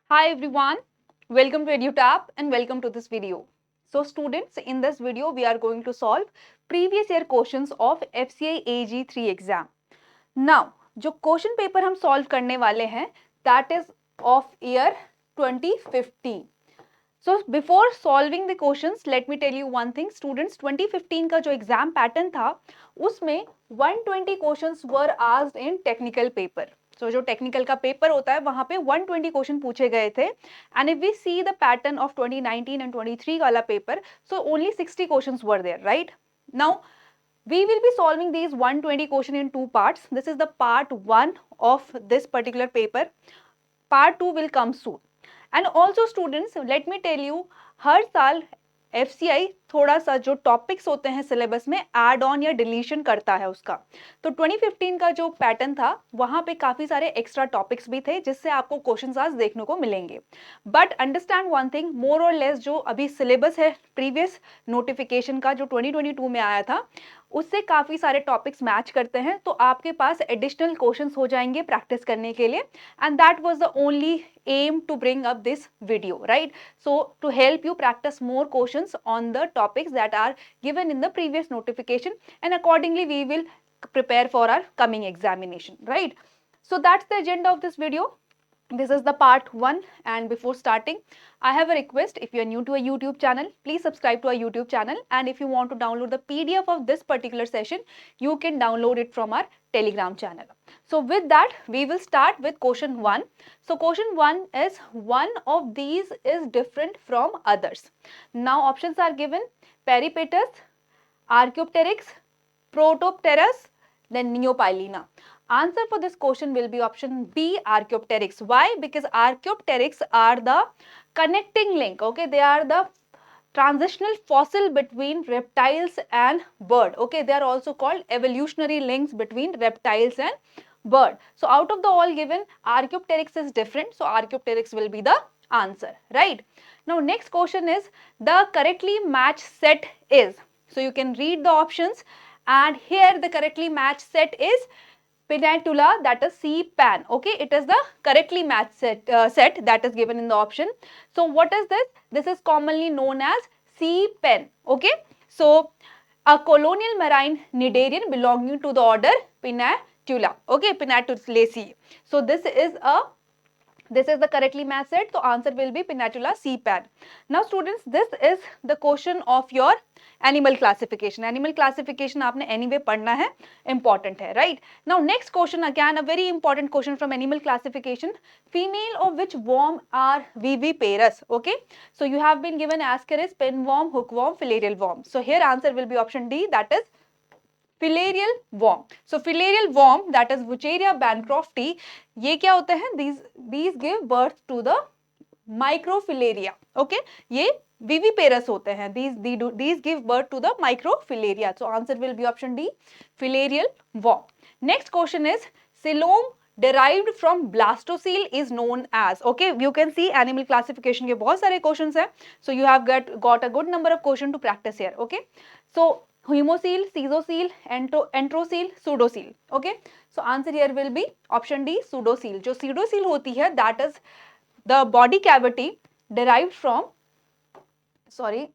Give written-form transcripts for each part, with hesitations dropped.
Hi everyone, welcome to EduTap and welcome to this video. So students, in this video we are going to solve previous year questions of FCI AG3 exam. Now, जो question paper हम solve करने वाले हैं that is of year 2015. So before solving the questions, let me tell you one thing. Students, 2015 का जो exam pattern था उसमें 120 questions were asked in technical paper. So जो टेक्निकल का पेपर होता है वहां पे 120 क्वेश्चन पूछे गए थे. And if we see the pattern of 2019 and 23 वाला paper, so only 60 questions were there, right? Now we will be solving these 120 question in two parts. This is the part 1 of this particular paper. Part 2 will come soon. And also students, let me tell you, हर साल FCI थोड़ा सा जो topics होते हैं syllabus में add on या deletion करता है उसका. तो 2015 का जो पैटर्न था वहां पे काफी सारे एक्स्ट्रा टॉपिक्स भी थे जिससे आपको क्वेश्चंस आज देखने को मिलेंगे. बट अंडरस्टैंड वन थिंग, मोर और लेस जो अभी सिलेबस है प्रीवियस नोटिफिकेशन का जो 2022 में आया था उससे काफी सारे टॉपिक्स मैच करते हैं, तो आपके पास एडिशनल क्वेश्चंस हो जाएंगे प्रैक्टिस करने के लिए. And that was the only aim to bring up this video, right? So to help you practice more questions on the topics that are given in the previous notification, and accordingly we will prepare for our coming examination, right? So that's the agenda of this video. This is the part 1, and before starting I have a request. If you are new to a YouTube channel, please subscribe to our YouTube channel, and if you want to download the PDF of this particular session, you can download it from our Telegram channel. So with that, we will start with question 1. So question 1 is, one of these is different from others. Now options are given: Peripatus, Archaeopteryx, Protopterus, then Neopilina. Answer for this question will be option B, Archaeopteryx. Why? Because Archaeopteryx are the connecting link. Okay, they are the transitional fossil between reptiles and bird. Okay, they are also called evolutionary links between reptiles and bird. So out of the all given, Archaeopteryx is different. So Archaeopteryx will be the answer, right? Now next question is, the correctly matched set is. So you can read the options, and here the correctly matched set is Pinnatula, that is C-Pan. Okay, it is the correctly matched set that is given in the option. So what is this? This is commonly known as C-Pen. Okay, so a colonial marine cnidarian belonging to the order Pinnatula. Okay, Pinnatulaceae. So this is the correctly matched set. So answer will be Pinnatula C-Pan. Now students, this is the question of your animal classification. Animal classification आपने anyway पढ़ना है, important है, right? Now next question, again a very important question from animal classification. Female of which worm are viviparous? Okay, so you have been given ascaris, pinworm, hookworm, filarial worm. So here answer will be option D, that is filarial worm. So filarial worm, that is Wucheria bancrofti, ये क्या होते हैं? These give birth to the microfilaria. Okay, ये viviparous होते हैं. These give birth to the microfilaria. So answer will be option D, filarial worm. Next question is, coelom derived from blastocele is known as. Okay, you can see animal classification के बहुत सारे questions हैं. So you have got a good number of questions to practice here. Okay, so Hemocele, Caesocele, Enterocele, Pseudocele. Okay, so answer here will be option D, Pseudocele. जो Pseudocele होती है, that is the body cavity derived from, sorry,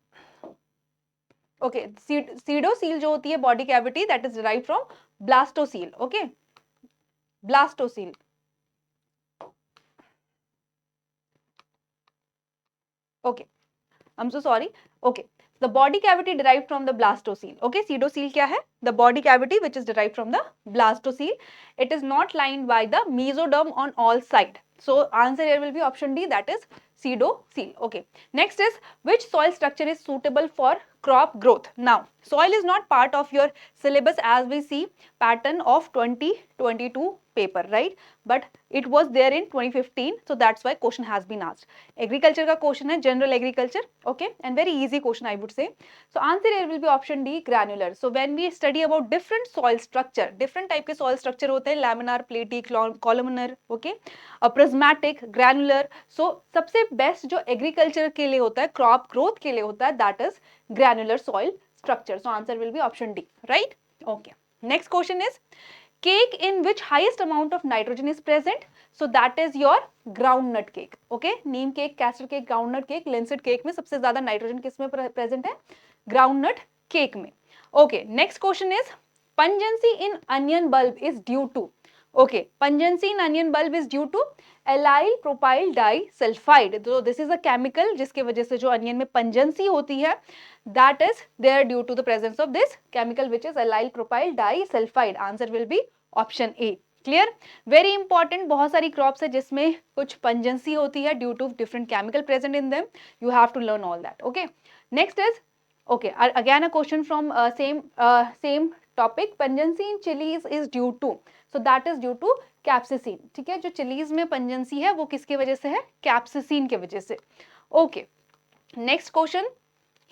okay, pseudocele जो होती है body cavity, that is derived from blastocele. Okay, blastocele. Okay, I'm so sorry. Okay, the body cavity derived from the blastocele. Okay, pseudocele क्या है? The body cavity which is derived from the blastocele. It is not lined by the mesoderm on all sides. So answer here will be option D, that is pseudocele. Okay, next is, which soil structure is suitable for crop growth? Now soil is not part of your syllabus as we see pattern of 2022 paper, right? But it was there in 2015, so that's why question has been asked. Agriculture का question है, general agriculture. Okay, and very easy question I would say. So answer here will be option D, granular. So when we study about different soil structure, different type के soil structure होते हैं, laminar, platy, columnar, okay, prismatic, granular. So सबसे best जो agriculture के लिए होता है, crop growth के लिए होता है, that is granular soil structure. So answer will be option D, right? Okay, next question is, cake in which highest amount of nitrogen is present? So that is your groundnut cake. Okay, neem cake, castor cake, groundnut cake, linseed cake में सबसे ज़्यादा nitrogen किसमें present है? Groundnut cake में. Okay, next question is pungency in onion bulb is due to. Okay, pungency in onion bulb is due to allyl propyl disulfide. So this is a chemical जिसके वजह से जो onion में pungency होती है, that is there due to the presence of this chemical which is allyl propyl disulfide. Answer will be option A. Clear, very important. बहुत सारी crops है जिसमें कुछ पंजेंसी होती है due to different chemical present in them. You have to learn all that. Okay, next is okay again a question from same topic. Pungency in chilies is due to, so that is due to capsaicin. ठीक है, जो chillies में pungency है वो किसके वजह से है? कैप्सिसिन के वजह से. Okay, next question.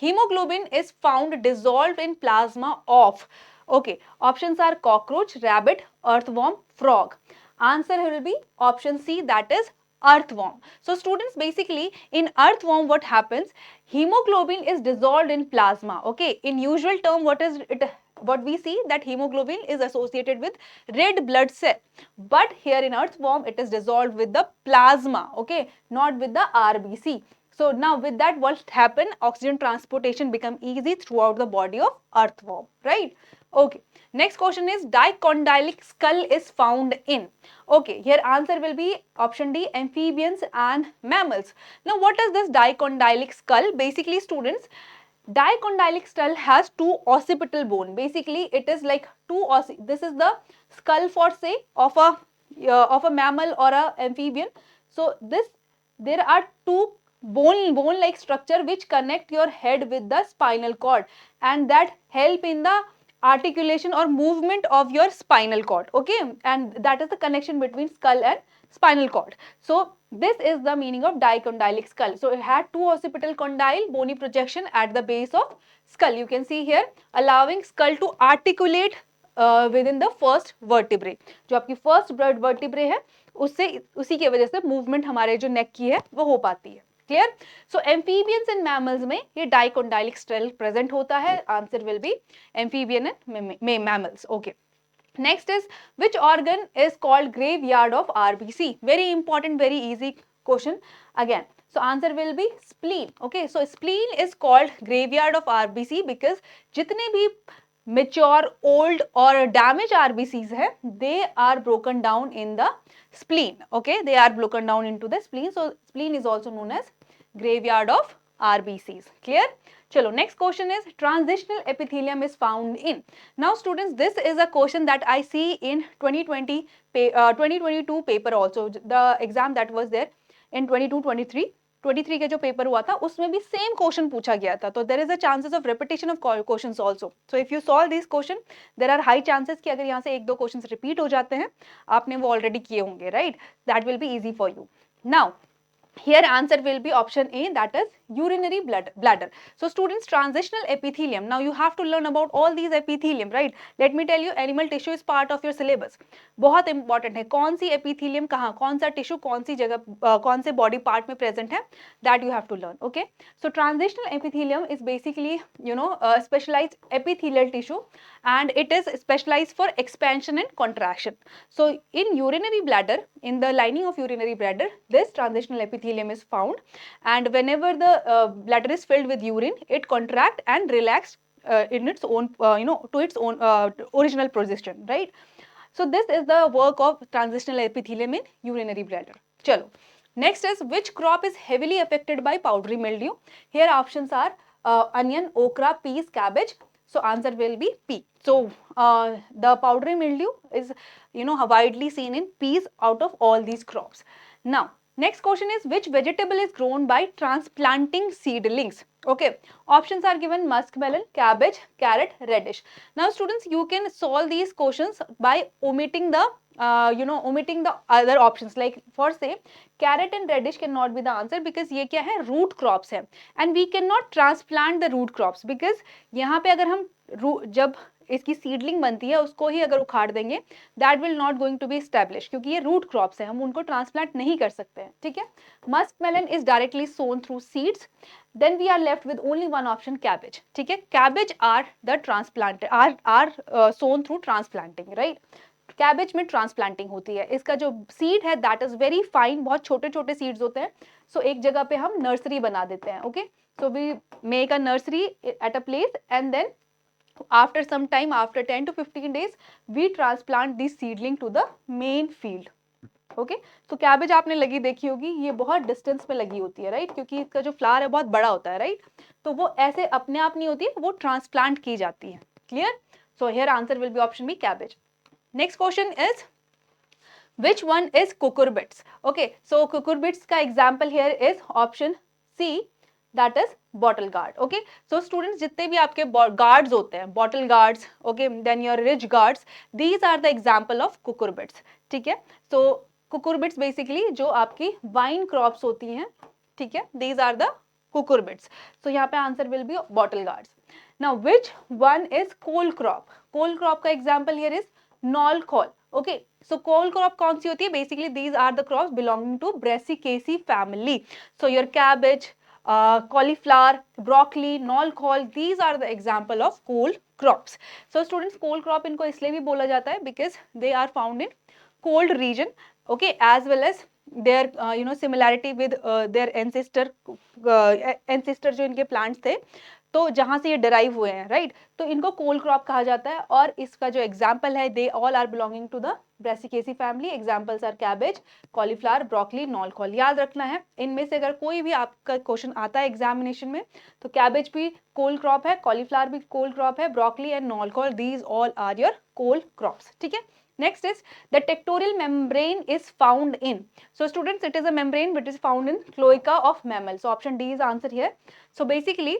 hemoglobin is found dissolved in plasma of. Okay, options are cockroach, rabbit, earthworm, frog. Answer will be option C, that is earthworm. So students, basically in earthworm what happens, hemoglobin is dissolved in plasma. Okay, in usual term what is it, what we see that hemoglobin is associated with red blood cell, but here in earthworm it is dissolved with the plasma. Okay, not with the RBC. So now with that what happen, oxygen transportation become easy throughout the body of earthworm, right? Okay, next question is dicondylic skull is found in. Okay, here answer will be option D, amphibians and mammals. Now what is this dicondylic skull? Basically students, dicondylic skull has two occipital bone. Basically it is like this is the skull for say of a mammal or a amphibian. So there are two bone like structure which connect your head with the spinal cord, and that help in the articulation or movement of your spinal cord. Okay, and that is the connection between skull and spinal cord. So this is the meaning of dicondylic skull. So it had two occipital condyle bony projection at the base of skull. You can see here, allowing skull to articulate within the first vertebrae. जो आपकी first vertebrae है उससे उसी की वजह से movement हमारे जो neck की है वो हो पाती है. Clear? So amphibians and mammals में ये dicondylic skull present होता है. Answer will be amphibian and mammals. Okay. Next is which organ is called graveyard of RBC? Very important, very easy question again. So answer will be spleen. Okay, so spleen is called graveyard of RBC because जितने भी mature, old or damaged RBCs है, they are broken down in the spleen. Okay, they are broken down into the spleen. So spleen is also known as graveyard of RBCs. Clear? Chalo, next question is transitional epithelium is found in. Now students, this is a question that I see in 2022 paper also. The exam that was there in 22-23 के जो paper हुआ था उसमें भी same question पूछा गया था. तो there is a chances of repetition of questions also. So if you solve this question there are high chances कि अगर यहाँ से एक दो क्वेश्चंस रिपीट हो जाते हैं, आपने वो ऑलरेडी किए होंगे, right? That will be easy for you. Now here answer will be option A, that is urinary bladder. So students, transitional epithelium, now you have to learn about all these epithelium, right? Let me tell you, animal tissue is part of your syllabus. बहुत important है कौन सी epithelium कहाँ, कौन सा tissue कौन सी जगह कौन से body part में present है, that you have to learn. Okay, so transitional epithelium is basically specialized epithelial tissue and it is specialized for expansion and contraction. So in urinary bladder, in the lining of urinary bladder, this transitional epithelium is found, and whenever the bladder is filled with urine, it contract and relax in its own to its own original position, right? So this is the work of transitional epithelium in urinary bladder. Chalo. Next is which crop is heavily affected by powdery mildew? Here options are onion, okra, peas, cabbage. So answer will be P. So the powdery mildew is widely seen in peas out of all these crops. Now next question is which vegetable is grown by transplanting seedlings? Okay, options are given muskmelon, cabbage, carrot, radish. Now students, you can solve these questions by omitting the omitting the other options. Like for say carrot and radish cannot be the answer because ये क्या है, root crops है, and we cannot transplant the root crops because यहाँ पे अगर हम जब इसकी सीडलिंग बनती है उसको ही अगर उखाड़ देंगे, that will not going to be establish, क्योंकि ये रूट क्रॉप्स हैं, हम उनको ट्रांसप्लांट नहीं कर सकते हैं. ठीक है, musk melon is directly sown through seeds. Then we are left with only one option, cabbage. ठीक है, cabbage are the transplant are sown through transplanting, right? Cabbage में ट्रांसप्लांटिंग होती है, इसका जो सीड है दैट इज वेरी फाइन, बहुत छोटे छोटे सीड्स होते हैं। सो एक जगह पे हम नर्सरी बना देते हैं, okay, so we make a nursery at a place and then after some time, after 10 to 15 days, we transplant this seedling to the main field. Okay, तो कैबेज आपने लगी देखी होगी, ये बहुत डिस्टेंस पे लगी होती है, राइट, क्योंकि इसका जो फ्लावर है बहुत बड़ा होता है, राइट, तो वो ऐसे अपने आप नहीं होती है, वो ट्रांसप्लांट की जाती है। Clear? So here answer will be option B cabbage. Next question is which one is cucurbits? Okay, so cucurbits का example here is option C, that is bottle gourd. Okay, so students जितने भी आपके gourds होते हैं, bottle gourds, okay, then your ridge gourds, these are the example of cucurbits. ठीक है, so cucurbits basically जो आपकी vine crops होती हैं, ठीक है, these are the cucurbits. So यहाँ पे answer will be bottle gourds. Now which one is cole crop? Cole crop का example here is knol khol. Okay, so cole crop कौन सी होती है? Basically these are the crops belonging to Brassicaceae family. So your cabbage, cauliflower, broccoli, knol khol, these are the example of cole crops. So students, cole crop इनको इसलिए भी बोला जाता है because they are found in cold region, okay, as well as their you know similarity with their ancestor जो इनके plants थे, तो जहां से ये डिराइव हुए हैं, राइट, तो इनको कोल क्रॉप कहा जाता है। और इसका जो एग्जाम्पल है, they all are belonging to the Brassicaceae family. Examples are cabbage, cauliflower, broccoli, knol khol. याद रखना है, इनमें से अगर कोई भी आपका क्वेश्चन आता है एग्जामिनेशन में, तो कैबेज भी कोल क्रॉप है, कॉलीफ्लावर भी कोल क्रॉप है, broccoli and knol khol, these all are your cole crops. ठीक है, next is the tectorial membrane is found in, so students it is a membrane which is found in cloaca of mammal. So option D is answer here. So basically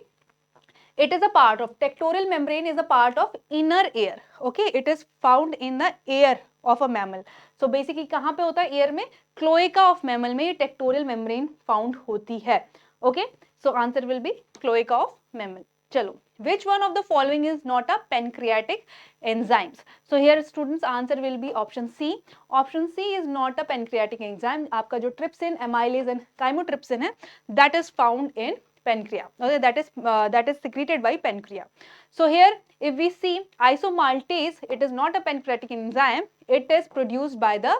it is a part of tectorial membrane is a part of inner ear, okay, it is found in the ear of a mammal. So basically कहाँ पे होता है? ear में, cloaca of mammal में ये tectorial membrane found होती है, okay, so answer will be cloaca of mammal. चलो, which one of the following is not a pancreatic enzymes? So here students answer will be option C. Option C is not a pancreatic enzyme. आपका जो trypsin, amylase and chymotrypsin है, that is found in pancreas, okay, that is secreted by pancreas. So here if we see isomaltase, it is not a pancreatic enzyme, it is produced by the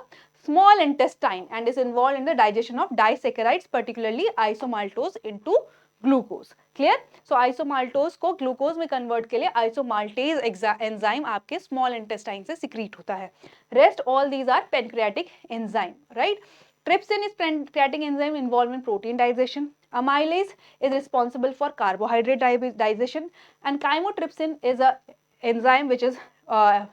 small intestine and is involved in the digestion of disaccharides, particularly isomaltose into glucose. Clear? So isomaltose को glucose में convert के लिए isomaltase enzyme आपके small intestine से secrete होता है। Rest all these are pancreatic enzyme, right. Trypsin is pancreatic enzyme involved in protein digestion. Amylase is responsible for carbohydrate digestion, and chymotrypsin is a enzyme which is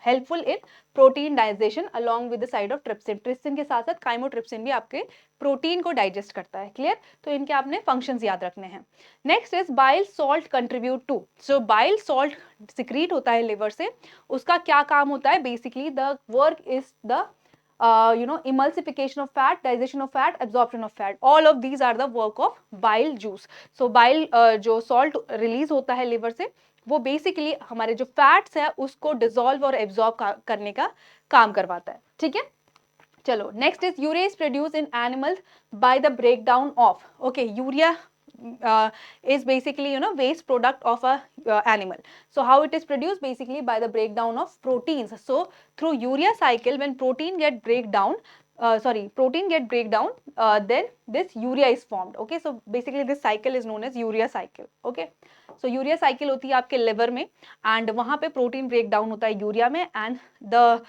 helpful in protein digestion along with the side of trypsin. Trypsin के साथ साथ chymotrypsin भी आपके protein को digest करता है। Clear? तो इनके आपने फंक्शंस याद रखने हैं। Next is bile salt contribute to, so bile salt secrete होता है लिवर से, उसका क्या काम होता है? Basically the work is the emulsification of fat, digestion of fat, absorption of fat. All of these are the work of bile juice. So bile जो salt release होता है liver से, वो basically हमारे जो fats है उसको dissolve और absorb करने का काम करवाता है। ठीक है, चलो next is urea is produce in animals by the breakdown of, okay, urea is basically waste product of a animal. So how it is produced? Basically by the breakdown of proteins. So through urea cycle, when protein get break down, then this urea is formed. Okay, so basically this cycle is known as urea cycle. Okay, so urea cycle होती है आपके liver में, and वहाँ पे protein break down होता है urea में, and the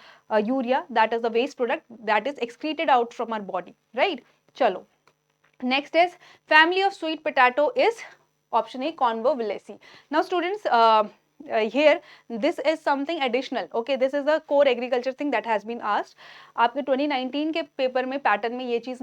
urea, that is the waste product that is excreted out from our body, right? चलो, next is family of sweet potato is option A, Convolvulaceae. Now students, here this is something additional, okay, this is a core agriculture thing that has been asked. आपके 2019 के paper में pattern में ये चीज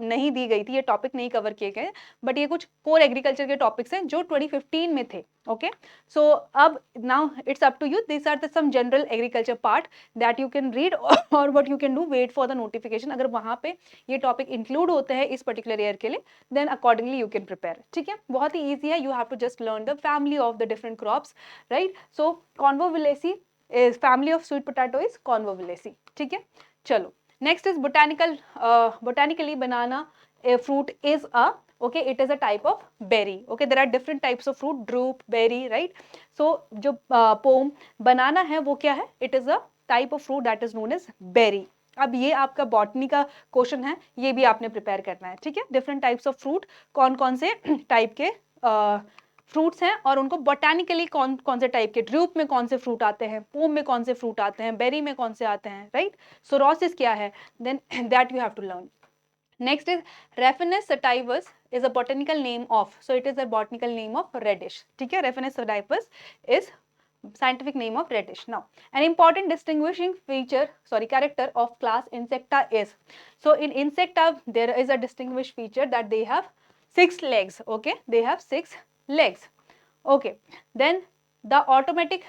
नहीं दी गई थी, ये टॉपिक नहीं कवर किए गए, बट ये कुछ कोर एग्रीकल्चर के टॉपिक्स हैं जो 2015 में थे। ओके, सो अब now it's up to you, this are the some general agriculture part that you can read और what you can do, wait for the notification. अगर वहां पे ये टॉपिक इंक्लूड होते हैं इस पर्टिकुलर ईयर के लिए, then accordingly you can prepare. ठीक है, बहुत ही ईजी है, you have to just learn the family of the different crops, right. So Convolvulaceae is family of sweet potato is Convolvulaceae। ठीक है, चलो next is botanically banana fruit is a, okay, it is a type of berry. Okay, there are different types of fruit, drupe, berry, right? So जो pome banana है वो क्या है? It is a type of fruit that is known as berry. अब ये आपका botany का question है, ये भी आपने प्रिपेयर करना है, ठीक है। डिफरेंट टाइप्स ऑफ फ्रूट, कौन कौन से टाइप के फ्रूट्स हैं और उनको बोटानिकली कौन कौन से टाइप के, ड्रूप में कौन से फ्रूट आते हैं, पोम में कौन से फ्रूट आते हैं, बेरी में कौन से आते हैं, राइट। सोरोसिस क्या है, then that you have to learn. Next is Raphanus sativus is a botanical name of, so it is a botanical name of radish, ठीक है। Raphanus sativus is scientific name of radish. Now, an important distinguishing feature, sorry, character of class Insecta is, so in Insecta there is a distinguished feature that they have 6 legs, okay, they have 6 legs, okay. Then the automatic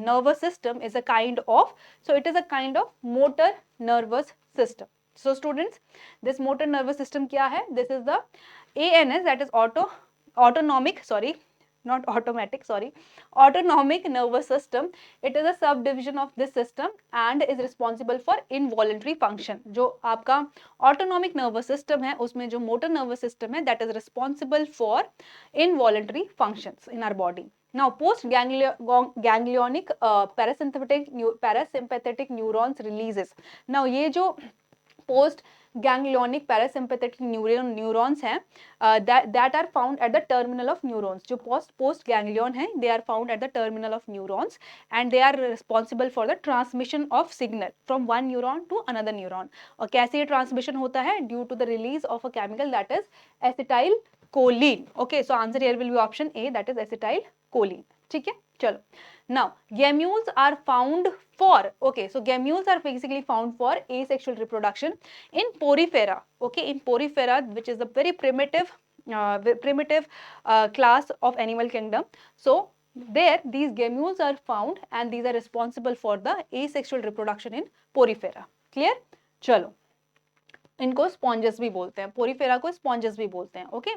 nervous system is a kind of, so it is a kind of motor nervous system. So students, this motor nervous system क्या है, this is the ANS, that is autonomic, sorry, not automatic, sorry, autonomic nervous system. It is a subdivision of this system and is responsible for involuntary function. जो आपका autonomic nervous system है उसमें जो motor nervous system है that is responsible for involuntary functions in our body. Now post ganglionic parasympathetic neurons releases. Now ये जो post ganglionic parasympathetic neurons हैं that are found at the terminal of neurons, जो post ganglion हैं they are found at the terminal of neurons and they are responsible for the transmission of signal from one neuron to another neuron. और कैसे ये transmission होता है, due to the release of a chemical that is acetylcholine. Okay, so answer here will be option A, that is acetylcholine, ठीक है। चलो, now gamules are found for, okay, so gamules are basically found for asexual reproduction in porifera, okay, in porifera, which is a very primitive class of animal kingdom. So there these gamules are found and these are responsible for the asexual reproduction in porifera. Clear? चलो, इनको sponges भी बोलते हैं, Porifera को sponges भी बोलते हैं, okay.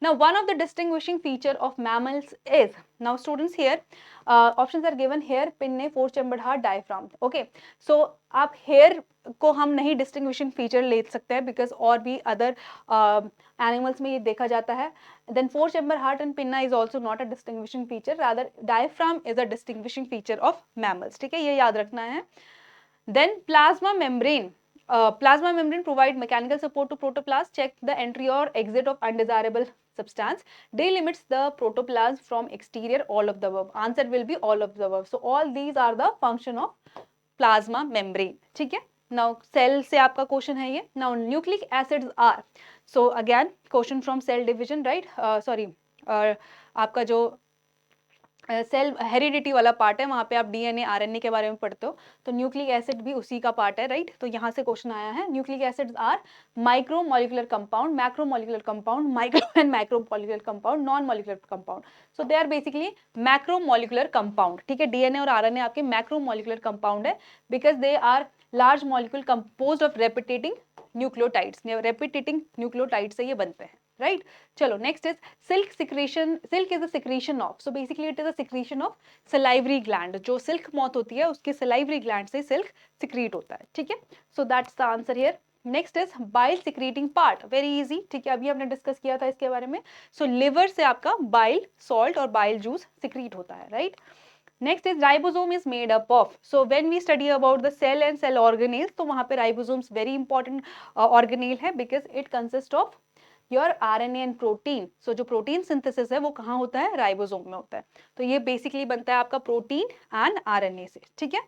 Now one of the distinguishing feature of mammals is, now students here options are given, hair, pinnae, four chambered heart, diaphragm, okay. So आप हेयर को हम नहीं डिस्टिंग्विशिंग फीचर ले सकते हैं बिकॉज और भी अदर एनिमल्स में ये देखा जाता है। Then four chamber heart and pinna is also not a distinguishing feature, rather diaphragm is a distinguishing feature of mammals, ठीक है, ये याद रखना है। Then plasma membrane, plasma membrane provide mechanical support to protoplasm, check the entry or exit of undesirable substance, delimits the protoplasm from exterior, all of the above. Answer will be all of the above. So all these are the function of plasma membrane, ठीक है। Now cell से आपका question है ये। Now nucleic acids are, so again question from cell division, right, sorry, आपका जो cell heredity वाला part है वहाँ पे आप डीएनए आरएनए के बारे में पढ़ते हो, तो न्यूक्लिक एसिड भी उसी का पार्ट है, राइट। तो यहाँ से क्वेश्चन आया है, nucleic acids are micro molecular compound, macro molecular compound, micro and micro molecular compound, non molecular compound. So they are basically macro molecular compound, ठीक है। डीएनए और आरएनए आपके मैक्रो मॉलिकुलर कंपाउंड है because they are large molecule composed of repeating nucleotides, repeating nucleotide से ये बनते हैं, right. चलो, next is silk secretion. Silk is a secretion of, so basically it is a secretion of salivary gland. जो silk moth होती है उसके salivary gland से silk secrete होता है, ठीक है। So that's the answer here. Next is bile secreting part, very easy, ठीक है, अभी हमने डिस्कस किया था इसके बारे में। So liver से आपका bile salt और bile juice secrete होता है, right. Next is ribosome is made up of. So when we study about the cell and cell organelles, तो वहाँ पे ribosomes very important organelle है because it consists of your RNA and protein. So जो protein synthesis है वो कहाँ होता है, राइबोसोम में होता है। तो ये बेसिकली बनता है आपका प्रोटीन एंड आरएनए से, ठीक है।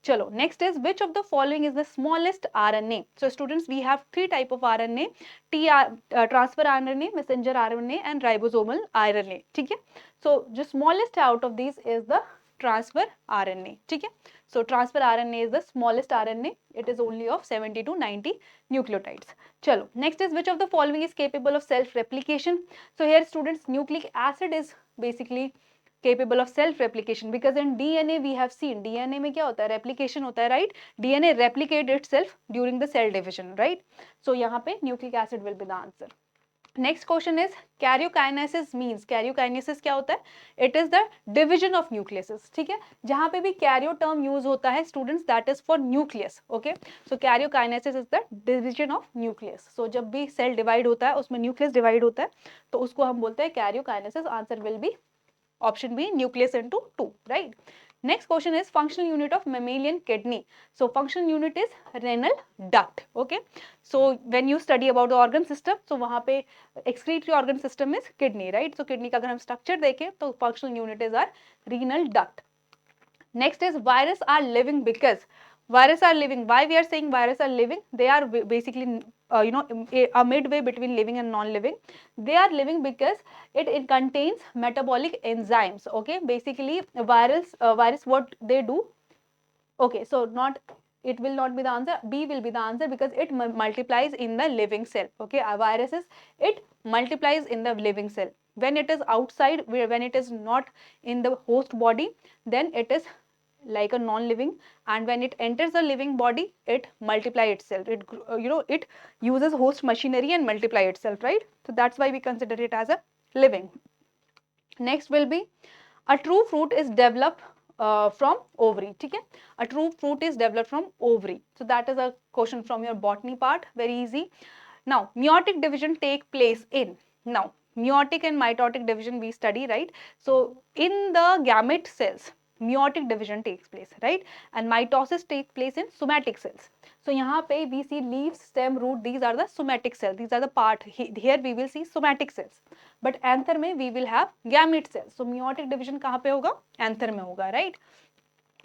चलो, next is which of the following is the smallest RNA. So students we have 3 type of RNA, transfer RNA, messenger RNA and ribosomal RNA, ठीक है। सो जो smallest out of this is the transfer RNA, ठीक है। So transfer RNA is the smallest RNA. It is only of 70 to 90 nucleotides. चलो, next is which of the following is capable of self-replication? So here students, nucleic acid is basically capable of self-replication because in DNA we have seen DNA में क्या होता है, replication होता है, right? DNA replicate itself during the cell division, right? So यहाँ पे nucleic acid will be the answer. Next question is karyokinesis means, karyokinesis क्या होता है, it is the division of nucleus, ठीक है। जहां पे भी कैरियो टर्म यूज होता है students that is for nucleus, okay. So karyokinesis is the division of nucleus. So जब भी सेल डिवाइड होता है उसमें न्यूक्लियस डिवाइड होता है तो उसको हम बोलते हैं karyokinesis. Answer will be option B, nucleus into 2, right. Next question is functional unit of mammalian kidney. So functional unit is renal duct. Okay. So when you study about the organ system, so वहाँ पे excretory organ system is kidney, right? So kidney का अगर हम structure देखें तो functional unit is our renal duct. Next is virus are living because virus are living. Why we are saying virus are living? They are basically a midway between living and non-living. They are living because it contains metabolic enzymes. Okay, basically virus what they do. Okay, so not it will not be the answer. B will be the answer because it multiplies in the living cell. Okay, a virus is it multiplies in the living cell. When it is outside, when it is not in the host body, then it is like a non-living, and when it enters the living body, it multiply itself. It it uses host machinery and multiply itself, right? So that's why we consider it as a living. Next will be a true fruit is developed from ovary. ठीक है? A true fruit is developed from ovary. So that is a question from your botany part. Very easy. Now meiotic division take place in. Now meiotic and mitotic division we study, right? So in the gamete cells, meiotic division takes place, right? And mitosis takes place in somatic cells. So यहाँ पे we see leaves, stem, root. These are the somatic cells. These are the part. Here we will see somatic cells. But anther में we will have gamete cells. So meiotic division कहाँ पे होगा? Anther में होगा, right?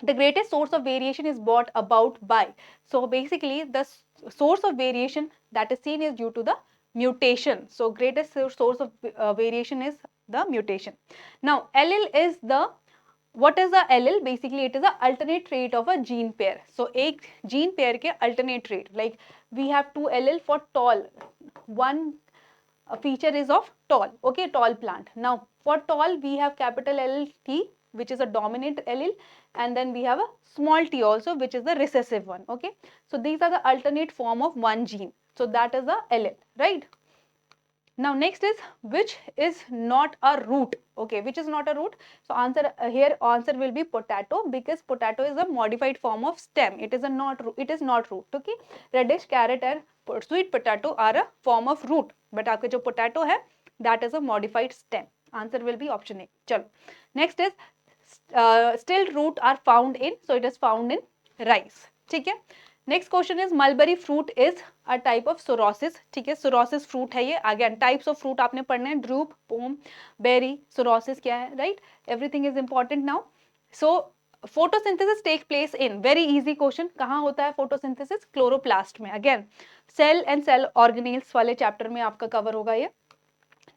The greatest source of variation is brought about by. So basically the source of variation that is seen is due to the mutation. So greatest source of variation is the mutation. Now allele is the, what is the allele? Basically it is the alternate trait of a gene pair. So एक gene pair के alternate trait, like we have two allele for tall, one feature is of tall, okay, tall plant. Now for tall we have capital L T, which is a dominant allele, and then we have a small t also, which is the recessive one. Okay, so these are the alternate form of one gene. So that is the allele, right? Now next is which is not a root. Okay, which is not a root? So answer here answer will be potato, because potato is a modified form of stem. It is a not root. It is not root. Okay, radish, carrot and sweet potato are a form of root. But आपके जो potato है, that is a modified stem. Answer will be option A. चलो. Next is still root are found in. So it is found in rice. ठीक है. Next question is mulberry fruit is a type of sorosis. ठीक है, sorosis fruit है ये. Again types of fruit आपने पढ़ने हैं, ड्रूप, पोम, बेरी, सोरोसिस क्या है, right? Everything is important now. So photosynthesis take place in, very easy question, कहाँ होता है फोटोसिंथेसिस? क्लोरोप्लास्ट में. Again cell and cell organelles वाले चैप्टर में आपका कवर होगा ये.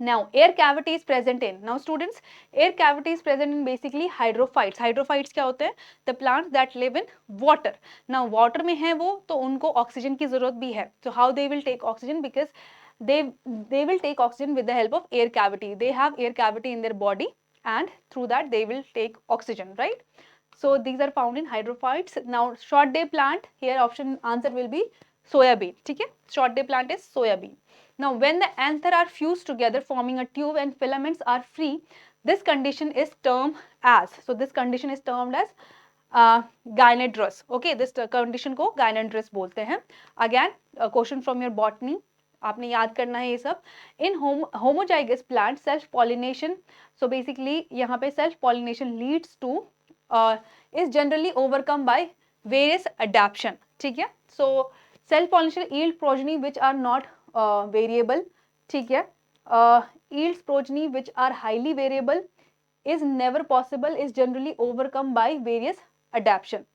Now air cavity is present in, now students, air cavity is present in basically hydrophytes. Hydrophytes क्या होते हैं? The plants that live in water. Now water में है वो, तो उनको ऑक्सीजन की जरूरत भी है. So how they will take oxygen? Because they will take oxygen with the help of air cavity. They have air cavity in their body, and through that they will take oxygen, right? So these are found in hydrophytes. Now short day plant, here option answer will be soybean. ठीक है, short day plant is soybean. Now when the anther are fused together forming a tube and filaments are free, this condition is termed as, so this condition is termed as gynandrous. Okay, this condition को gynandrous बोलते हैं. Again question from your botany, आपने याद करना है ये सब. In homozygous plant self pollination, so basically यहाँ पे self pollination leads to is generally overcome by various adaptation. ठीक है, so self pollination yield progeny which are not variable. ठीक है, yields progeny which are highly variable, is never possible, is generally overcome by various adaptation.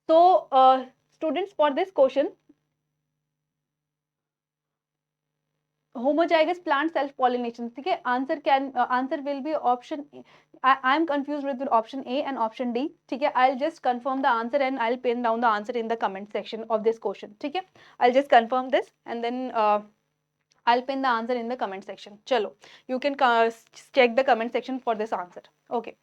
So students, for this question, homozygous plant self pollination, ठीक है, answer will be option I am confused with option A and option D. ठीक है, I'll just confirm the answer and I'll pin down the answer in the comment section of this question. ठीक है, I'll just confirm this and then I'll pin the answer in the comment section. Chalo, you can check the comment section for this answer. Okay,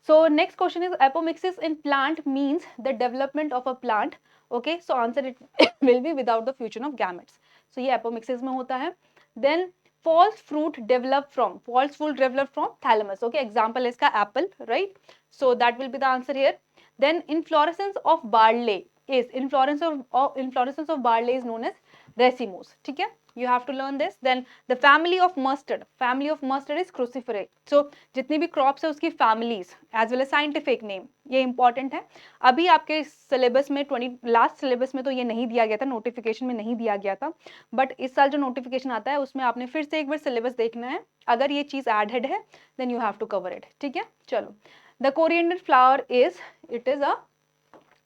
so next question is apomixis in plant means the development of a plant. Okay, so answer it will be without the fusion of gametes. So ये apomixis में होता है. Then false fruit develop from, false fruit develop from thalamus. Okay, example is का apple, right? So that will be the answer here. Then inflorescence of barley is, inflorescence of barley is known as racemose. ठीक है, You have to learn this. Then the family of mustard. Family of mustard is cruciferae. So जितनी भी crops है उसकी families as well as scientific name, ये important है. अभी आपके syllabus में 20 लास्ट syllabus में तो ये नहीं दिया गया था, notification में नहीं दिया गया था, but इस साल जो notification आता है उसमें आपने फिर से एक बार syllabus देखना है. अगर ये चीज़ added है then you have to cover it. ठीक है, चलो. The coriander flower is, it is a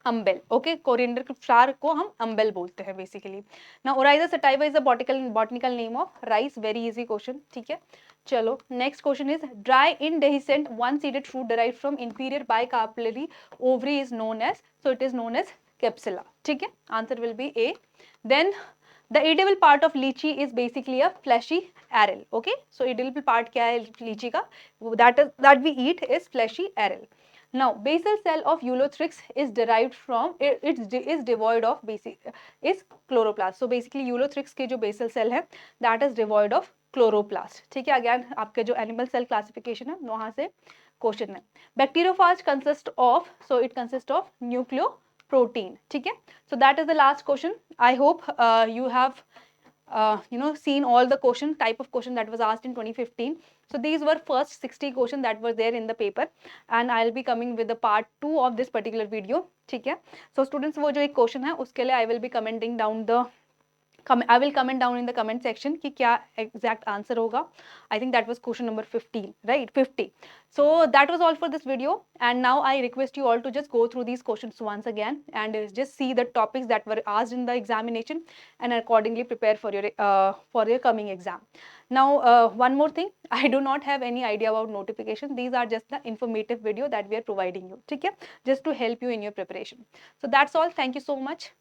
umbel. Okay, coriander के फ्लावर को हम अम्बेल बोलते हैं basically. Now oryza sativa is a botanical name of rice. Very easy question. ठीक है, चलो next question is dry indehiscent one seeded fruit derived from inferior bicarpellary ovary is known as, so it is known as capsula. ठीक है, answer will be A. Then the edible part of lychee is basically a fleshy aril. Okay, so edible part क्या है lychee का, that we eat is fleshy aril. Now basal cell of Ulothrix is derived from, it is devoid of is chloroplast. So basically Ulothrix के जो basal cell है that is devoid of chloroplast. ठीक है, again आपके जो animal cell classification है वहाँ से क्वेश्चन है. Bacteriophage consist of, so it consists of nucleoprotein. ठीक है, so that is the last question. I hope you have seen all the type of question that was asked in 2015. So these were first 60 questions that were there in the paper, and I'll be coming with the part 2 of this particular video. ठीक है, so students वो जो एक question है उसके लिए I will be commenting down the I will comment down in the comment section कि क्या exact answer होगा. I think that was question number 15, right? 50. So that was all for this video, and now I request you all to just go through these questions once again and just see the topics that were asked in the examination and accordingly prepare for your coming exam. Now one more thing, I do not have any idea about notification. These are just the informative video that we are providing you. ठीक है, just to help you in your preparation. So that's all. Thank you so much.